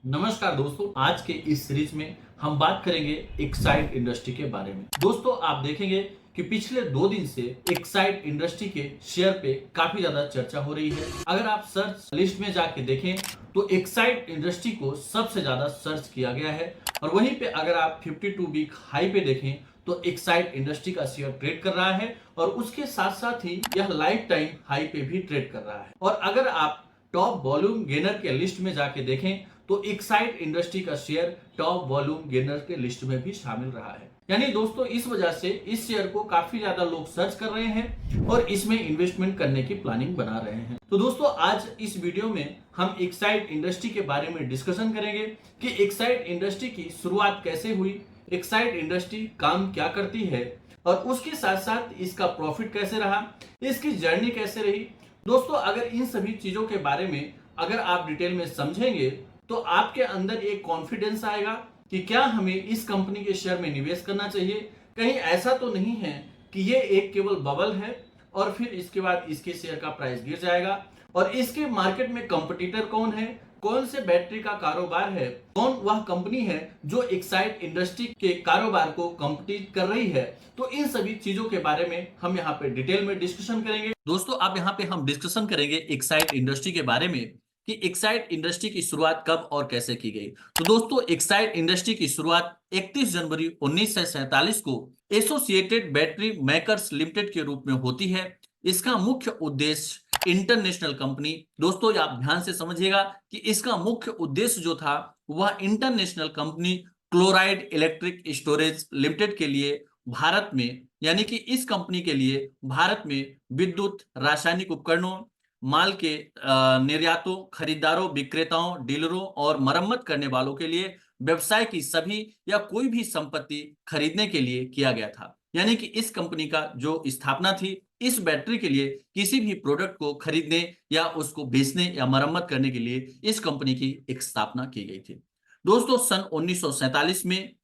नमस्कार दोस्तों, आज के इस सीरीज में हम बात करेंगे एक्साइड इंडस्ट्री के बारे में। दोस्तों, आप देखेंगे कि पिछले 2 दिन से एक्साइड इंडस्ट्री के शेयर पे काफी ज्यादा चर्चा हो रही है। अगर आप सर्च लिस्ट में जाके देखें तो एक्साइड इंडस्ट्री को सबसे ज्यादा सर्च किया गया है और वहीं पे अगर आप 52 वीक हाई पे देखें तो एक्साइड इंडस्ट्री का शेयर ट्रेड कर रहा है और उसके साथ साथ ही यह लाइफ टाइम हाई पे भी ट्रेड कर रहा है। और अगर आप टॉप वॉल्यूम गेनर के लिस्ट में जाके देखें तो एक्साइड इंडस्ट्री का शेयर टॉप वॉल्यूम गेनर के लिस्ट में भी शामिल रहा है। यानी दोस्तों, इस वजह से इस शेयर को काफी ज्यादा लोग सर्च कर रहे हैं और इसमें इन्वेस्टमेंट करने की प्लानिंग बना रहे हैं। तो दोस्तों, आज इस वीडियो में हम एक्साइड इंडस्ट्री के बारे में डिस्कशन करेंगे कि एक्साइड इंडस्ट्री की शुरुआत कैसे हुई, एक्साइड इंडस्ट्री काम क्या करती है और उसके साथ साथ इसका प्रॉफिट कैसे रहा, इसकी जर्नी कैसे रही। दोस्तों, अगर इन सभी चीजों के बारे में अगर आप डिटेल में समझेंगे तो आपके अंदर एक कॉन्फिडेंस आएगा कि क्या हमें इस कंपनी के शेयर में निवेश करना चाहिए। कहीं ऐसा तो नहीं है कि ये एक केवल बबल है और फिर इसके बाद इसके शेयर का प्राइस गिर जाएगा और इसके मार्केट में कंपटीटर कौन है, कौन से बैटरी का कारोबार है, कौन वह कंपनी है जो एक्साइड इंडस्ट्री के कारोबार को कंपीट कर रही है। तो इन सभी चीजों के बारे में हम यहाँ पे डिटेल में डिस्कशन करेंगे। दोस्तों, अब यहाँ पे हम डिस्कशन करेंगे एक्साइड इंडस्ट्री के बारे में कि एक्साइड इंडस्ट्री की शुरुआत कब और कैसे की गई। तो दोस्तों, एक्साइड इंडस्ट्री की शुरुआत 31 जनवरी 1947 को एसोसिएटेड बैटरी मेकर्स लिमिटेड के रूप में होती है। इसका मुख्य उद्देश्य इंटरनेशनल कंपनी, दोस्तों आप ध्यान से समझिएगा कि इसका मुख्य उद्देश्य जो था वह international company chloride electric storage limited के लिए भारत में, यानी कि इस कंपनी के लिए भारत में विद्युत, रासायनिक उपकरणों, माल के निर्यातों, खरीदारों, विक्रेताओं, डीलरों और मरम्मत करने वालों के लिए व्यवसाय की सभी या कोई भी संपत्ति खरीदने के लिए किया गया था। यानी कि इस कंपनी का जो स्थापना थी इस बैटरी के लिए किसी भी प्रोडक्ट को खरीदने या उसको बेचने या मरम्मत करने के लिए इस कंपनी की एक स्थापना की गई थी। दोस्तों, सन 1947 में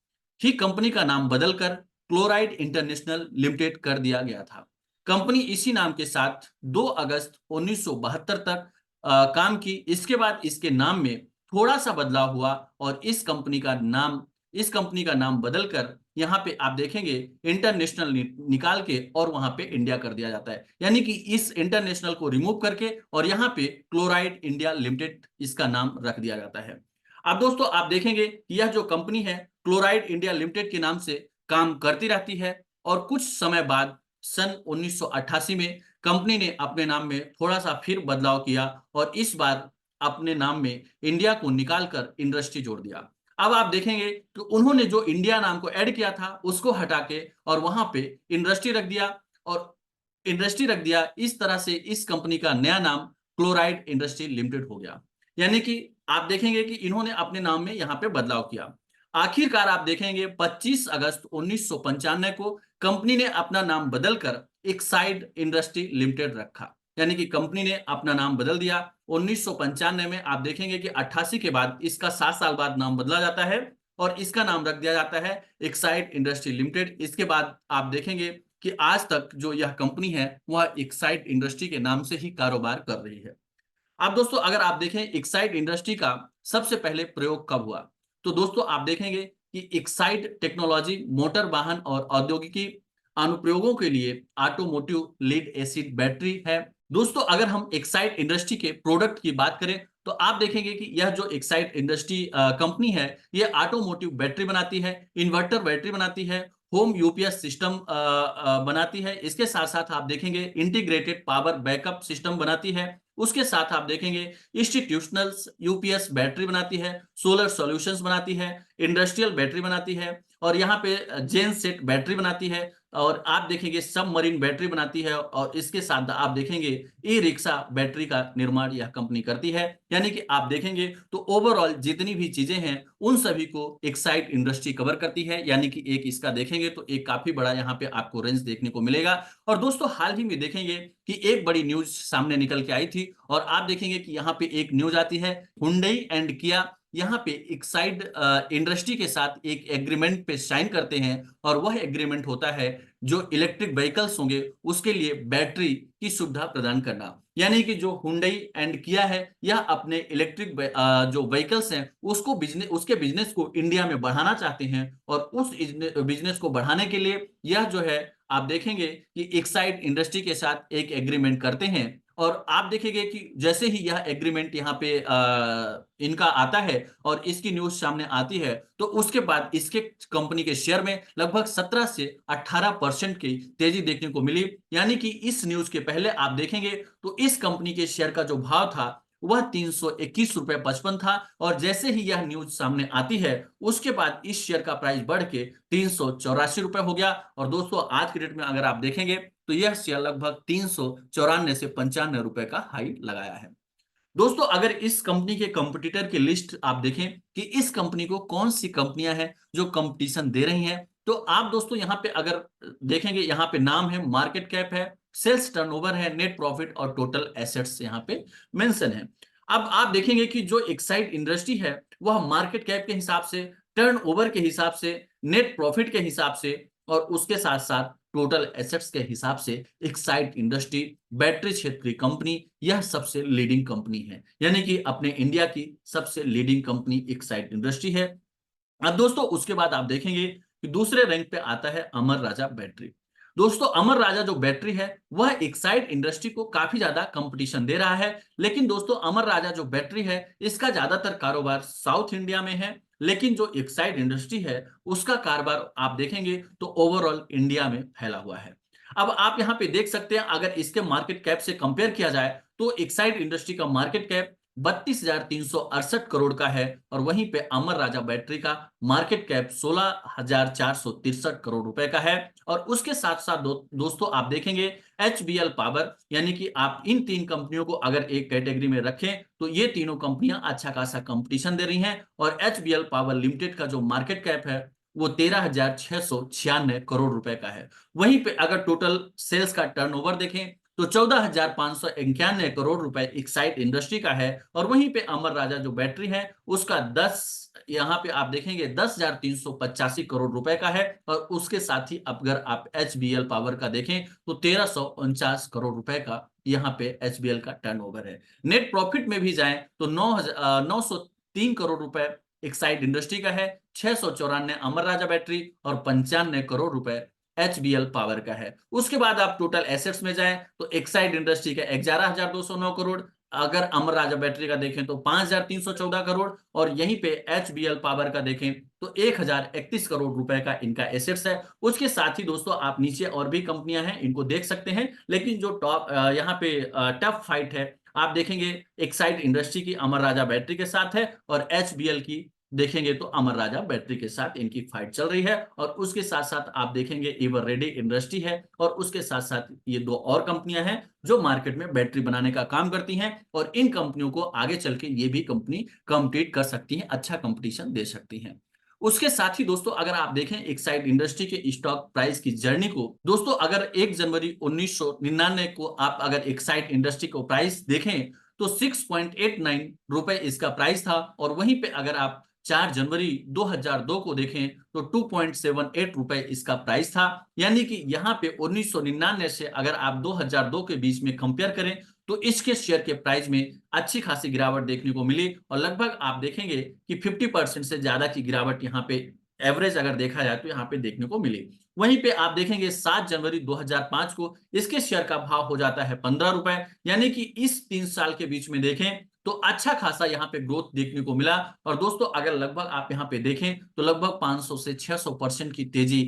ही कंपनी का नाम बदलकर क्लोराइड इंटरनेशनल लिमिटेड कर दिया गया था। कंपनी इसी नाम के साथ 2 अगस्त 1972 तक काम की। इसके बाद इसके नाम में थोड़ा सा बदलाव हुआ और इस कंपनी का नाम बदलकर यहाँ पे आप देखेंगे इंटरनेशनल निकाल के और वहां पे इंडिया कर दिया जाता है। यानी कि इस इंटरनेशनल को रिमूव करके और यहाँ पे क्लोराइड इंडिया लिमिटेड इसका नाम रख दिया जाता है। अब दोस्तों, आप देखेंगे कि यह जो कंपनी है क्लोराइड इंडिया लिमिटेड के नाम से काम करती रहती है और कुछ समय बाद सन 1988 में कंपनी ने अपने नाम में थोड़ा सा फिर बदलाव किया और इस बार अपने नाम में इंडिया को निकालकर इंडस्ट्री जोड़ दिया। अब आप देखेंगे कि उन्होंने जो इंडिया नाम को ऐड किया था उसको हटा के और वहां पे इंडस्ट्री रख दिया और इस तरह से इस कंपनी का नया नाम क्लोराइड इंडस्ट्री लिमिटेड हो गया। यानी कि आप देखेंगे कि इन्होंने अपने नाम में यहाँ पे बदलाव किया। आखिरकार आप देखेंगे 25 अगस्त 1995 को कंपनी ने अपना नाम बदलकर एक्साइड इंडस्ट्री लिमिटेड रखा। यानी कि कंपनी ने अपना नाम बदल दिया 1995 में। आप देखेंगे कि 88 के बाद इसका 7 साल बाद नाम बदला जाता है और इसका नाम रख दिया जाता है एक्साइड इंडस्ट्री लिमिटेड। इसके बाद आप देखेंगे कि आज तक जो यह कंपनी है वह एक्साइड इंडस्ट्री के नाम से ही कारोबार कर रही है। अब दोस्तों, अगर आप देखें एक्साइड इंडस्ट्री का सबसे पहले प्रयोग कब हुआ, तो दोस्तों आप देखेंगे कि एक्साइड टेक्नोलॉजी मोटर वाहन और औद्योगिकी अनुप्रयोगों के लिए ऑटोमोटिव लीड एसिड बैटरी है। दोस्तों, अगर हम एक्साइड इंडस्ट्री के प्रोडक्ट की बात करें तो आप देखेंगे कि यह जो एक्साइड इंडस्ट्री कंपनी है यह ऑटोमोटिव बैटरी बनाती है, इन्वर्टर बैटरी बनाती है, होम यूपीएस सिस्टम बनाती है। इसके साथ साथ आप देखेंगे इंटीग्रेटेड पावर बैकअप सिस्टम बनाती है। उसके साथ आप देखेंगे इंस्टीट्यूशनल यूपीएस बैटरी बनाती है, सोलर सॉल्यूशंस बनाती है, इंडस्ट्रियल बैटरी बनाती है और यहाँ पे जेन सेट बैटरी बनाती है और आप देखेंगे सबमरीन बैटरी बनाती है और इसके साथ आप देखेंगे ई रिक्शा बैटरी का निर्माण यह कंपनी करती है। यानी कि आप देखेंगे तो ओवरऑल जितनी भी चीजें हैं उन सभी को एक्साइड इंडस्ट्री कवर करती है। यानी कि एक इसका देखेंगे तो एक काफी बड़ा यहाँ पे आपको रेंज देखने को मिलेगा। और दोस्तों, हाल ही में देखेंगे कि एक बड़ी न्यूज सामने निकल के आई थी और आप देखेंगे कि यहाँ पे एक न्यूज आती है हुंडई एंड किया यहाँ पे एक्साइड इंडस्ट्री के साथ एक एग्रीमेंट पे साइन करते हैं और वह एग्रीमेंट होता है जो इलेक्ट्रिक व्हीकल्स होंगे उसके लिए बैटरी की सुविधा प्रदान करना। यानी कि जो हुंडई एंड किया है यह अपने इलेक्ट्रिक जो व्हीकल्स हैं उसके बिजनेस को इंडिया में बढ़ाना चाहते हैं, और उस बिजनेस को बढ़ाने के लिए यह जो है आप देखेंगे कि एक्साइड इंडस्ट्री के साथ एक एग्रीमेंट करते हैं। और आप देखेंगे कि जैसे ही यह एग्रीमेंट यहाँ पे इनका आता है और इसकी न्यूज सामने आती है, तो उसके बाद इसके कंपनी के शेयर में लगभग 17 से 18% की तेजी देखने को मिली। यानी कि इस न्यूज के पहले आप देखेंगे तो इस कंपनी के शेयर का जो भाव था वह 321 रुपए 55 था, और जैसे ही यह न्यूज सामने आती है उसके बाद इस शेयर का प्राइस बढ़ के 384 रुपए हो गया। और दोस्तों आज के डेट में अगर आप देखेंगे तो यह शेयर लगभग 394 से 95 रुपए का हाई लगाया है। दोस्तों अगर इस कंपनी के कंपटीटर की लिस्ट आप देखें कि इस कंपनी को कौन सी कंपनियां हैं जो कंपटीशन दे रही हैं, तो आप दोस्तों यहां पे अगर देखेंगे, यहां पे नाम है, मार्केट कैप है, सेल्स टर्नओवर है, नेट प्रॉफिट और टोटल एसेट्स यहां पे मेंशन है। अब आप देखेंगे कि जो एक्साइड इंडस्ट्री है वह मार्केट कैप के हिसाब से, टर्नओवर के हिसाब से, नेट प्रॉफिट के हिसाब से और उसके साथ साथ टोटल एसेट्स के हिसाब से एक्साइड इंडस्ट्री बैटरी क्षेत्र की कंपनी यह सबसे लीडिंग कंपनी है, यानी कि अपने इंडिया की सबसे लीडिंग कंपनी एक्साइड इंडस्ट्री है। अब दोस्तों उसके बाद आप देखेंगे कि दूसरे रैंक पे आता है अमर राजा बैटरी। दोस्तों अमर राजा जो बैटरी है वह एक्साइड इंडस्ट्री को काफी ज्यादा कंपटीशन दे रहा है, लेकिन दोस्तों अमर राजा जो बैटरी है इसका ज्यादातर कारोबार साउथ इंडिया में है, लेकिन जो एक्साइड इंडस्ट्री है उसका कारोबार आप देखेंगे तो ओवरऑल इंडिया में फैला हुआ है। अब आप यहां पे देख सकते हैं अगर इसके मार्केट कैप से कंपेयर किया जाए तो एक्साइड इंडस्ट्री का मार्केट कैप 32,368 करोड़ का है, और वहीं पे अमर राजा बैटरी का मार्केट कैप 16,463 करोड़ रुपए का है। और उसके साथ साथ दोस्तों आप देखेंगे एचबीएल पावर, यानी कि आप इन तीन कंपनियों को अगर एक कैटेगरी में रखें तो ये तीनों कंपनियां अच्छा खासा कंपटीशन दे रही हैं, और एचबीएल पावर लिमिटेड का जो मार्केट कैप है वो 13,696 करोड़ रुपए का है। वहीं पे अगर टोटल सेल्स का टर्नओवर देखें तो 14,591 करोड़ रुपए एक्साइड इंडस्ट्री का है, और वहीं पे अमर राजा जो बैटरी है उसका 10 यहाँ पे आप देखेंगे 10,385 करोड़ रुपए का है, और उसके साथ ही अगर आप एचबीएल पावर का देखें तो 1,349 करोड़ रुपए का यहाँ पे एचबीएल का टर्नओवर है। नेट प्रॉफिट में भी जाएं तो 903 करोड़ रुपए एक्साइड इंडस्ट्री का है, 694 अमर राजा बैटरी और 95 करोड़ रुपए एचबीएल पावर का है। उसके बाद आप टोटल एसेट्स में जाएं तो एक्साइड इंडस्ट्री का 11,209 करोड़, अगर अमर राजा बैटरी का देखें तो 5,314 करोड़, और यहीं पे एचबीएल पावर का देखें तो 1,031 करोड़ रुपए का इनका एसेट्स है। उसके साथ ही दोस्तों आप नीचे और भी कंपनियां हैं इनको देख सकते हैं, लेकिन जो टॉप यहाँ पे टफ फाइट है आप देखेंगे एक्साइड इंडस्ट्री की अमर राजा बैटरी के साथ है, और एचबीएल की देखेंगे तो अमर राजा बैटरी के साथ इनकी फाइट चल रही है। और उसके साथ साथ आप देखेंगे एवर रेडी इंडस्ट्री है, और उसके साथ साथ ये दो और कंपनियां हैं जो मार्केट में बैटरी बनाने का काम करती हैं, और इन कंपनियों को आगे चल के ये भी कंपनी कम्पीट कर सकती हैं, अच्छा कंपटीशन दे सकती हैं। उसके साथ ही दोस्तों अगर आप देखें एक्साइड इंडस्ट्री के स्टॉक प्राइस की जर्नी को, दोस्तों अगर 1 जनवरी 1999 को आप अगर एक्साइड इंडस्ट्री को प्राइस देखें तो 6.89 रुपए इसका प्राइस था, और वहीं पे अगर आप 4 जनवरी 2002 को देखें तो 2.78 रुपए इसका प्राइस था। यानी कि यहाँ पे 1999 से अगर आप 2002 के बीच में कंपेयर करें तो इसके शेयर के प्राइस में अच्छी खासी गिरावट देखने को मिली, और लगभग आप देखेंगे कि 50% से ज्यादा की गिरावट यहाँ पे एवरेज अगर देखा जाए तो यहाँ पे देखने को मिली। वहीं पे आप देखेंगे 7 जनवरी 2005 को इसके शेयर का भाव हो जाता है 15 रुपए, यानी कि इस 3 साल के बीच में देखें तो अच्छा खासा यहाँ पे ग्रोथ देखने को मिला। और दोस्तों अगर लगभग आप यहाँ पे देखें तो लगभग 500 से 600% की तेजी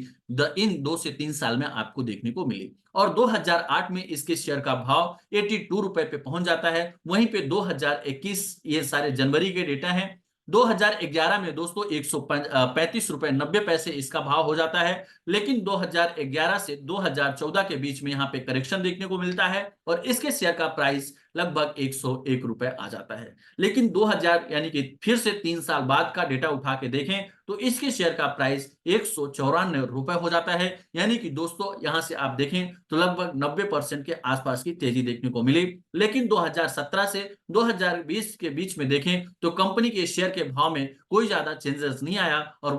इन 2 से 3 साल में आपको देखने को मिली, और 2008 में इसके शेयर का भाव 82 रुपए पे पहुंच जाता है। वहीं पे 2021 ये सारे जनवरी के डेटा हैं, 2011 में दोस्तों 135 रुपए 90 पैसे इसका भाव हो जाता है, लेकिन 2011 से 2014 के बीच में यहाँ पे करेक्शन देखने को मिलता है, और इसके शेयर का प्राइस लगभग 101 रुपए आ जाता है। लेकिन 2000 यानी कि फिर से 3 साल बाद का डेटा उठा के देखें तो इसके शेयर का प्राइस 194 रुपए हो जाता है। यानी कि दोस्तों यहां से आप देखें तो लगभग 90% के आसपास की तेजी देखने को मिली। लेकिन 2017 से 2020 के बीच में देखें तो कंपनी के शेयर के भाव में कोई ज्यादा चेंजेस नहीं आया, और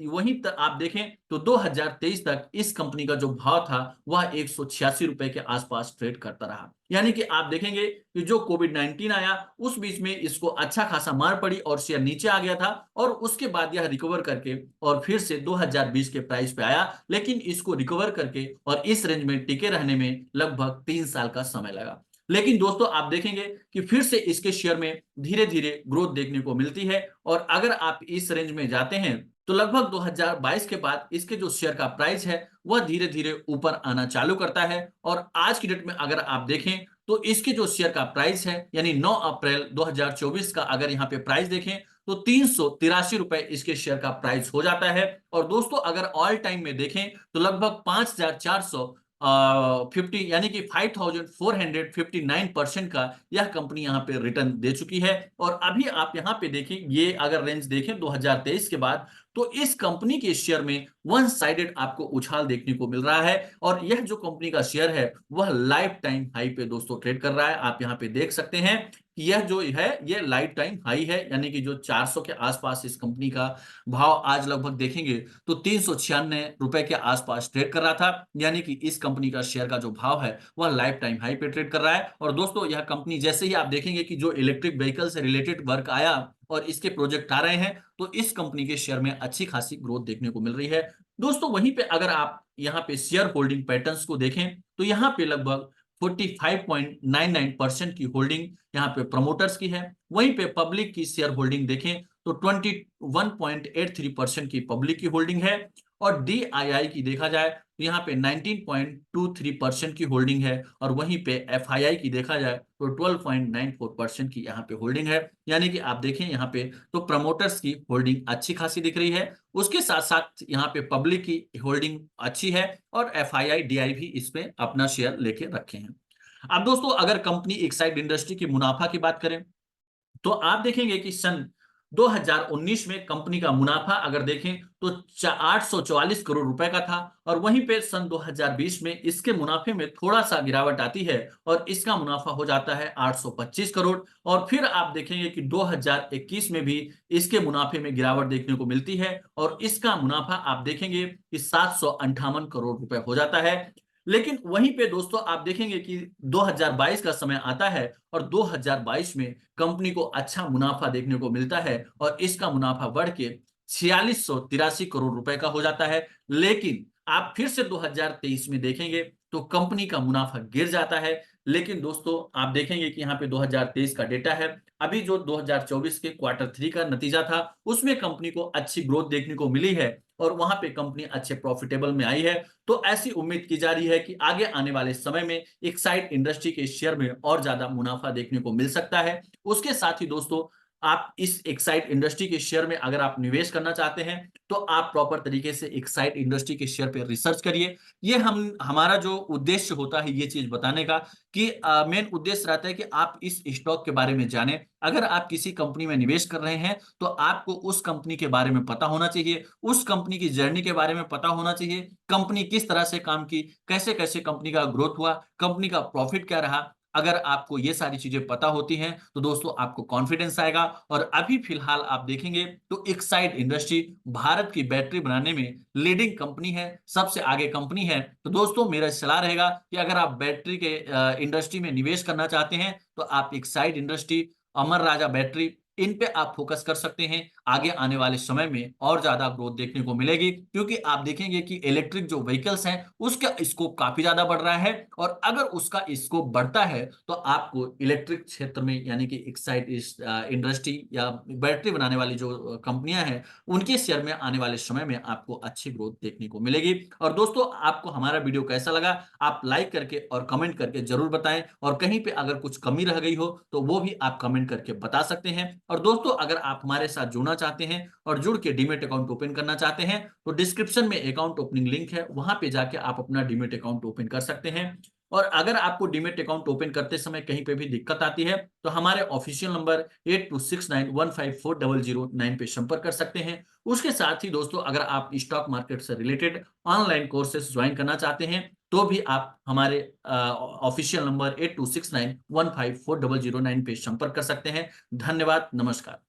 वहीं तक आप देखें तो 2023 तक इस कंपनी का जो भाव था वह 186 रुपए के आसपास ट्रेड करता रहा। यानी कि आप देखेंगे कि जो कोविड-19 आया उस बीच में इसको अच्छा खासा मार पड़ी और शेयर नीचे आ गया था और उसके बाद यह रिकवर करके और फिर से 2020 के प्राइस पे आया, लेकिन इसको रिकवर करके और इस रेंज में टिके रहने में लगभग 3 साल का समय लगा। लेकिन दोस्तों आप देखेंगे कि फिर से इसके शेयर में धीरे-धीरे ग्रोथ देखने को मिलती है और अगर आप इस रेंज में जाते हैं तो लगभग 2022 के बाद इसके जो शेयर का प्राइस है वह धीरे-धीरे ऊपर आना चालू करता है और आज की डेट में अगर आप देखें तो इसके जो शेयर का प्राइस है यानी 9 अप्रैल 2024 का अगर यहाँ पे प्राइस देखें तो 383 रुपए इसके शेयर का प्राइस हो जाता है और दोस्तों अगर ऑल टाइम में देखें तो लगभग 5400 50 यानी कि 5459% का यह कंपनी यहाँ पे रिटर्न दे चुकी है और अभी आप यहाँ पे देखें ये अगर रेंज देखें 2023 के बाद तो इस कंपनी के शेयर में वन साइडेड आपको उछाल देखने को मिल रहा है और यह जो कंपनी का शेयर है वह लाइफ टाइम हाई पे दोस्तों ट्रेड कर रहा है। आप यहाँ पे देख सकते हैं कि यह जो है ये लाइफ टाइम हाई है यानी कि जो 400 के आसपास इस कंपनी का भाव आज लगभग देखेंगे तो 396 रुपए के आसपास ट्रेड कर रहा था यानी कि इस कंपनी का शेयर का जो भाव है वह लाइफ टाइम हाई पे ट्रेड कर रहा है। और दोस्तों यह कंपनी जैसे ही आप देखेंगे कि जो इलेक्ट्रिक व्हीकल से रिलेटेड वर्क आया और इसके प्रोजेक्ट आ रहे हैं तो इस कंपनी के शेयर में अच्छी खासी ग्रोथ देखने को मिल रही है। दोस्तों वहीं पे अगर आप यहाँ पे शेयर होल्डिंग पैटर्न्स को देखें तो यहाँ पे लगभग 45.99% की होल्डिंग यहाँ पे प्रमोटर्स की है। वहीं पे पब्लिक की शेयर होल्डिंग देखें तो 21.83% की पब्लिक की होल्डिंग है और डीआईआई की देखा जाए तो यहाँ पे 19.23% की होल्डिंग है और वहीं पे एफआईआई की देखा जाए तो 12.94% की यहाँ पे होल्डिंग है। यानी कि आप देखें यहाँ पे तो प्रमोटर्स की होल्डिंग अच्छी खासी दिख रही है, उसके साथ साथ यहाँ पे पब्लिक की होल्डिंग अच्छी है और एफआईआई डीआई भी इसमें अपना शेयर लेके रखे हैं। अब दोस्तों अगर कंपनी एक्साइड इंडस्ट्री की मुनाफा की बात करें तो आप देखेंगे कि सन 2019 में कंपनी का मुनाफा अगर देखें तो 844 करोड़ रुपए का था और वहीं पे सन 2020 में इसके मुनाफे में थोड़ा सा गिरावट आती है और इसका मुनाफा हो जाता है 825 करोड़ और फिर आप देखेंगे कि 2021 में भी इसके मुनाफे में गिरावट देखने को मिलती है और इसका मुनाफा आप देखेंगे कि 758 करोड़ रुपए हो जाता है। लेकिन वहीं पे दोस्तों आप देखेंगे कि 2022 का समय आता है और 2022 में कंपनी को अच्छा मुनाफा देखने को मिलता है और इसका मुनाफा बढ़ के 4683 करोड़ रुपए का हो जाता है। लेकिन आप फिर से 2023 में देखेंगे तो कंपनी का मुनाफा गिर जाता है। लेकिन दोस्तों आप देखेंगे कि यहाँ पे 2023 का डेटा है, अभी जो 2024 के क्वार्टर 3 का नतीजा था उसमें कंपनी को अच्छी ग्रोथ देखने को मिली है और वहां पे कंपनी अच्छे प्रॉफिटेबल में आई है। तो ऐसी उम्मीद की जा रही है कि आगे आने वाले समय में एक्साइड इंडस्ट्री के शेयर में और ज्यादा मुनाफा देखने को मिल सकता है। उसके साथ ही दोस्तों आप इस एक्साइड इंडस्ट्री के शेयर में अगर आप निवेश करना चाहते हैं तो आप प्रॉपर तरीके से एक्साइड इंडस्ट्री के शेयर पे रिसर्च करिए। ये हम हमारा जो उद्देश्य होता है ये चीज बताने का कि मेन उद्देश्य रहता है कि आप इस स्टॉक के बारे में जानें। अगर आप किसी कंपनी में निवेश कर रहे हैं तो आपको उस कंपनी के बारे में पता होना चाहिए, उस कंपनी की जर्नी के बारे में पता होना चाहिए, कंपनी किस तरह से काम की, कैसे कैसे कंपनी का ग्रोथ हुआ, कंपनी का प्रॉफिट क्या रहा। अगर आपको ये सारी चीजें पता होती हैं तो दोस्तों आपको कॉन्फिडेंस आएगा। और अभी फिलहाल आप देखेंगे तो एक्साइड इंडस्ट्री भारत की बैटरी बनाने में लीडिंग कंपनी है, सबसे आगे कंपनी है। तो दोस्तों मेरा सलाह रहेगा कि अगर आप बैटरी के इंडस्ट्री में निवेश करना चाहते हैं तो आप एक्साइड इंडस्ट्री, अमर राजा बैटरी, इन पे आप फोकस कर सकते हैं। आगे आने वाले समय में और ज्यादा ग्रोथ देखने को मिलेगी क्योंकि आप देखेंगे कि इलेक्ट्रिक जो व्हीकल्स हैं उसका स्कोप काफी ज्यादा बढ़ रहा है और अगर उसका स्कोप बढ़ता है तो आपको इलेक्ट्रिक क्षेत्र में यानी कि एक्साइड इंडस्ट्री या बैटरी बनाने वाली जो कंपनियां हैं उनके शेयर में आने वाले समय में आपको अच्छी ग्रोथ देखने को मिलेगी। और दोस्तों आपको हमारा वीडियो कैसा लगा आप लाइक करके और कमेंट करके जरूर बताएं और कहीं पे अगर कुछ कमी रह गई हो तो वो भी आप कमेंट करके बता सकते हैं। और दोस्तों अगर आप हमारे साथ जुड़ना चाहते हैं और जुड़ के डीमेट अकाउंट ओपन करना चाहते हैं तो डिस्क्रिप्शन में अकाउंट ओपनिंग लिंक है, वहां पे जाके आप अपना डीमेट अकाउंट ओपन कर सकते हैं। और अगर आपको डीमेट अकाउंट ओपन करते समय कहीं पे भी दिक्कत आती है तो हमारे ऑफिशियल नंबर 8269154009 पे संपर्क कर सकते हैं। उसके साथ ही दोस्तों अगर आप स्टॉक मार्केट से रिलेटेड ऑनलाइन कोर्सेज ज्वाइन करना चाहते हैं तो भी आप हमारे ऑफिशियल नंबर 8269154009 पे संपर्क कर सकते हैं। धन्यवाद, नमस्कार।